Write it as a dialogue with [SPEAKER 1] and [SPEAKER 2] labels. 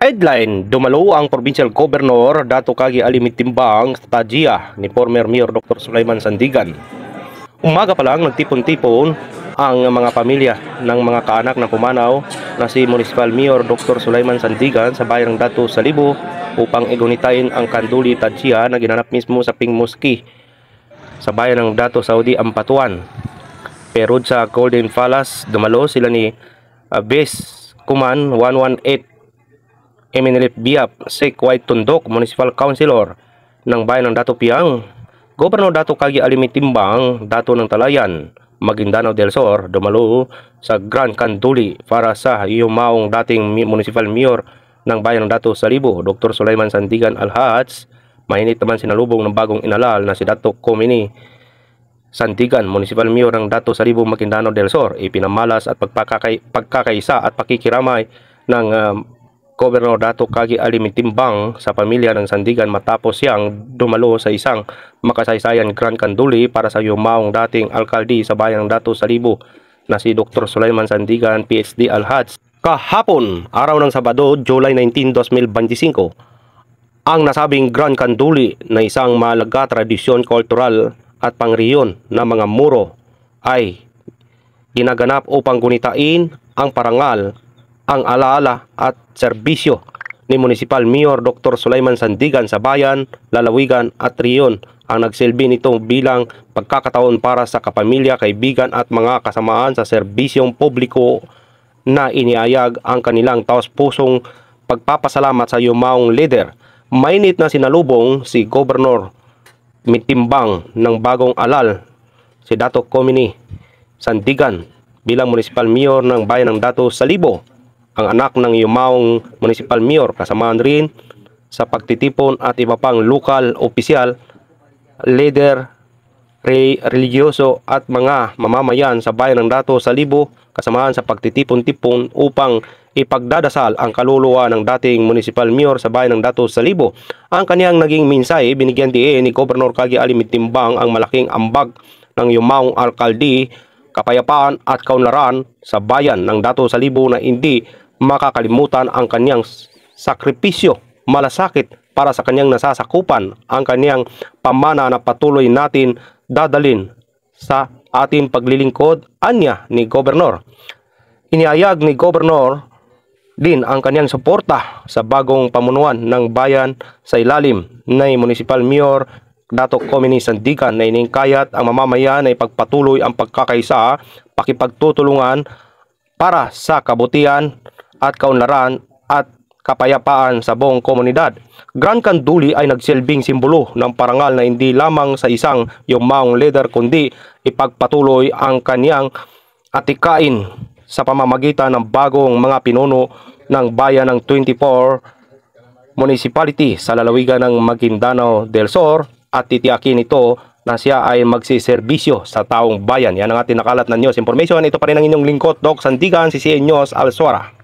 [SPEAKER 1] Headline, dumalo ang Provincial Governor Dato Kagi Alimitimbang sa tadya ni former Mayor Dr. Sulaiman Sandigan. Umaga pa lang nagtipon-tipon ang mga pamilya ng mga kaanak ng pumanaw na si Municipal Mayor Dr. Sulaiman Sandigan sa bayan ng Dato Salibo upang igunitain ang kanduli tadya na ginanap mismo sa Ping Mosque sa bayan ng Dato Saudi Ampatuan. Pero sa Golden Palace, dumalo sila ni Bes Kuman 118 Eminelip Biap, Sek White Tundok, Municipal Councilor ng bayan ng Dato Piang, Gobernador Dato Kagi Alimitimbang, Dato ng Talayan, Maguindanao del Sur, dumalo sa Grand Kanduli para sa yumaong dating Municipal Mayor ng bayan ng Dato Salibo, Dr. Sulaiman Sandigan Alhats. Mainit naman sinalubong ng bagong inalal na si Dato Komini Sandigan, Municipal Mayor ng Dato Salibo, Maguindanao del Sur. Ipinamalas at pagkakaisa at pakikiramay ng Gobernador Dato Kagi Alimitimbang sa pamilya ng Sandigan matapos siyang dumalo sa isang makasaysayan Grand Kanduli para sa yumaong dating alkalde sa bayan ng Dato Salibo na si Dr. Sulaiman Sandigan, PhD Alhats. Kahapon, araw ng Sabado, July 19, 2025, ang nasabing Grand Kanduli na isang mahalaga tradisyon kultural at pangriyon na mga muro ay ginaganap upang gunitain ang parangal, ang alaala at serbisyo ni Municipal Mayor Dr. Sulaiman Sandigan sa bayan, lalawigan at riyon. Ang nagsilbi nito bilang pagkakataon para sa kapamilya, kaibigan at mga kasamaan sa serbisyong publiko na iniayag ang kanilang taos-pusong pagpapasalamat sa yumaong leader. Mainit na sinalubong si Gobernador Mitimbang ng bagong alal, si Dato Komini Sandigan bilang Municipal Mayor ng bayan ng Dato Salibo, ang anak ng yumaong Municipal Mayor, kasamaan rin sa pagtitipon at iba pang lokal, opisyal, leader, religyoso at mga mamamayan sa bayan ng Dato Salibo, kasamaan sa pagtitipon-tipon upang ipagdadasal ang kaluluwa ng dating Municipal Mayor sa bayan ng Dato Salibo. Ang kaniyang naging mensahe, binigyan din ni Gobernador Kagi Alimitimbang ang malaking ambag ng yumaong alkalde, kapayapaan at kaunlaran sa bayan ng Dato Salibo na hindi makakalimutan ang kanyang sakripisyo, malasakit para sa kanyang nasasakupan, ang kanyang pamana na patuloy natin dadalin sa ating paglilingkod, anya ni Gobernador. Iniayag ni Gobernador din ang kanyang suporta sa bagong pamunuan ng bayan sa ilalim ng Municipal Mayor Dato Komini Sandigan na iningkayat ang mamamayan na ipagpatuloy ang pagkakaisa, pakipagtutulungan para sa kabutihan at kaunlaran at kapayapaan sa buong komunidad. Grand Kanduli ay nagsilbing simbolo ng parangal na hindi lamang sa isang yumaong leader kundi ipagpatuloy ang kaniyang atikain sa pamamagitan ng bagong mga pinuno ng bayan ng 24 municipality sa lalawigan ng Maguindanao del Sur at titiyakin ito na siya ay magsiserbisyo sa taong bayan. Yan ang ating nakalat na news information. Ito pa rin ang inyong lingkod, Doc Sandigan, CCN News Alsuara.